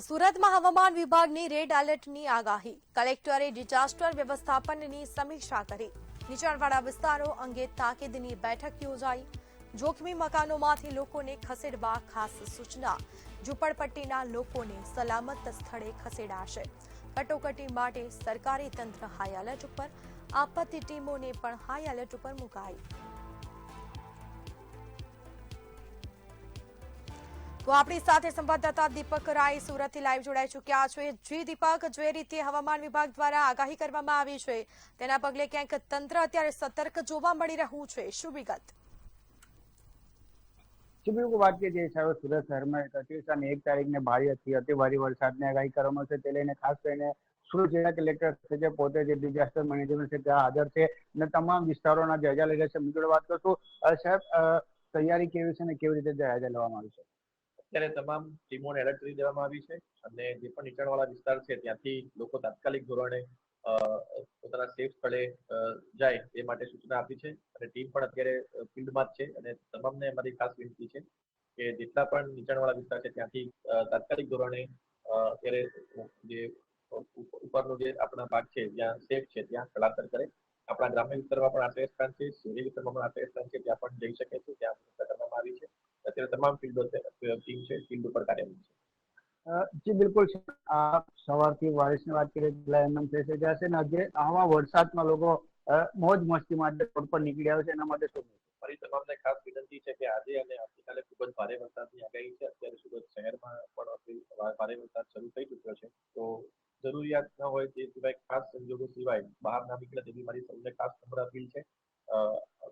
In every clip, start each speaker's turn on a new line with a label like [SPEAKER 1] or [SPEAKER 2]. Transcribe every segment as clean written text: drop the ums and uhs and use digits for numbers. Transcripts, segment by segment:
[SPEAKER 1] તો સુરતમાં હવામાન વિભાગની રેડ એલર્ટની આગાહી. કલેક્ટરે ડિઝાસ્ટર વ્યવસ્થાપનની સમીક્ષા કરી. નીચાણવાળા વિસ્તારો અંગે તાકીદની બેઠક યોજાઈ. જોખમી મકાનોમાંથી લોકોને ખસેડવા ખાસ સૂચના. ઝૂંપડપટ્ટીના લોકોને સલામત સ્થળે ખસેડાશે. કટોકટી માટે સરકારી તંત્ર હાઈ એલર્ટ ઉપર. આપત્તિ ટીમોને પણ હાઈ એલર્ટ ઉપર મુકાઈ. તો આપણી સાથે સંવાદદાતા દીપક રાય સુરતથી લાઈવ જોડાઈ ચૂક્યા છે. જી દીપક, જે રીતે હવામાન વિભાગ દ્વારા આગાહી કરવામાં આવી છે તેના પગલે ક્યાંક તંત્ર અત્યારે સતર્ક જોવા મળી રહ્યું છે, શું વિગત?
[SPEAKER 2] બિલકુલ વાત કરીએ જે હિસાબે સુરત શહેરમાં 31 અને 1 તારીખને ભારેથી અતિ ભારે વરસાદની આગાહી કરવામાં છે તે લઈને ખાસ કરીને સુરત જિલ્લા કલેક્ટર છે જે પોતે જે ડિઝાસ્ટર મેનેજમેન્ટ છે ત્યાં હાજર છે અને તમામ વિસ્તારોના જાયજા લઈ રહ્યા છે. મિત્રો વાત કરશું સાહેબ, તૈયારી કેવી છે અને કેવી રીતે જાયજા લેવામાં આવી છે?
[SPEAKER 3] અત્યારે તમામ ટીમોને એલર્ટ કરી દેવામાં આવી છે અને જે પણ નીચાણવાળા વિસ્તાર છે ત્યાંથી લોકો તાત્કાલિક ધોરણે પોતાના સેફ સ્થળે જાય એ માટે સૂચના આપી છે અને ટીમ પણ અત્યારે ફિલ્ડમાં જ છે અને તમામને અમારી ખાસ વિનંતી છે કે જેટલા પણ નીચાણવાળા વિસ્તાર છે ત્યાંથી તાત્કાલિક ધોરણે અત્યારે જે ઉપરનો જે આપણા ભાગ છે જ્યાં સેફ છે ત્યાં સ્થળાંતર કરે. આપણા ગ્રામ્ય વિસ્તારમાં પણ આશ્રય સ્થાન છે, શહેરી વિસ્તારમાં પણ આશ્રય સ્થાન છે, ત્યાં પણ જઈ શકે છે, ત્યાં કરવામાં આવી છે. અત્યારે તમામ ટીમ છે ફિલ્ડ ઉપર કાર્યરત છે.
[SPEAKER 2] જી બિલકુલ, સવારથી બારિશની વાત કરીએ થઈ જશે ને આજે આવા વરસાદમાં લોકો મોજ મસ્તી માટે રોડ પર નીકળી આવે છે એના માટે શું?
[SPEAKER 3] મારી તમામને ખાસ વિનંતી છે કે આજે અને આવતીકાલે ખૂબ જ ભારે વરસાદની આગાહી છે. અત્યારે સુરત શહેરમાં પણ ભારે વરસાદ શરૂ થઈ ચૂક્યો છે, તો જરૂરિયાત ન હોય તે સિવાય ખાસ સંજોગો સિવાય બહાર ના નીકળે તેવી મારી સૌને ખાસ નમ્ર અપીલ છે.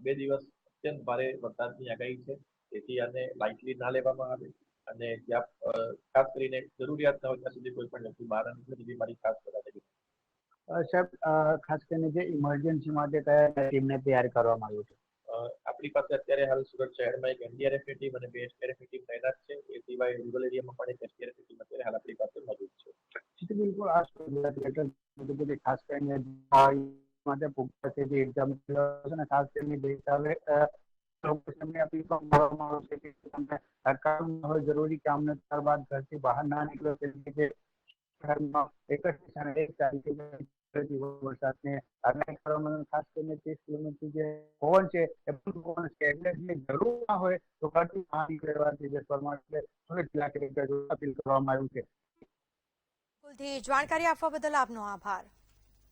[SPEAKER 3] 2 દિવસ અત્યંત ભારે વરસાદની આગાહી છે, તેથી આને લાઇટલી ના લેવામાં આવે અને ત્યાં ખાસ કરીને જરૂરિયાત ન હોય ત્યાં સુધી કોઈ પણ વ્યક્તિ બહાર નીકળે તેવી મારી ખાસ સલાહ છે.
[SPEAKER 2] સાહેબ, ખાસ કરીને જે ઇમરજન્સી માટે કયા ટીમને તૈયાર કરવામાં આવ્યું છે?
[SPEAKER 3] આપણી પાસે અત્યારે હાલ સુરત શહેરમાં એક એનડીઆરએફની ટીમ અને 2 એસડીઆરએફની ટીમ તૈનાત છે. એ સિવાય રૂરલ એરિયામાં પણ એક એસડીઆરએફની ટીમ અત્યારે હાલ આપણી પાસે મોજૂદ છે.
[SPEAKER 2] બિલકુલ, ખાસ કરીને માટે પુખ્તા છે જે એક્ઝામ છે ખાસ કરીને જે હિસાબે જરૂરી કામ ને ત્યારબાદ ઘરથી બહાર ના નીકળો એક વરસાદને આગાહી કરવામાં ખાસ કરીને 30 કિલોમીટર જે પવન છે એ પવન છે એટલે જરૂર ના હોય તો ઘરથી બહાર નીકળવા અપીલ કરવામાં આવ્યું છે.
[SPEAKER 1] જાણકારી આપવા બદલ આપનો આભાર.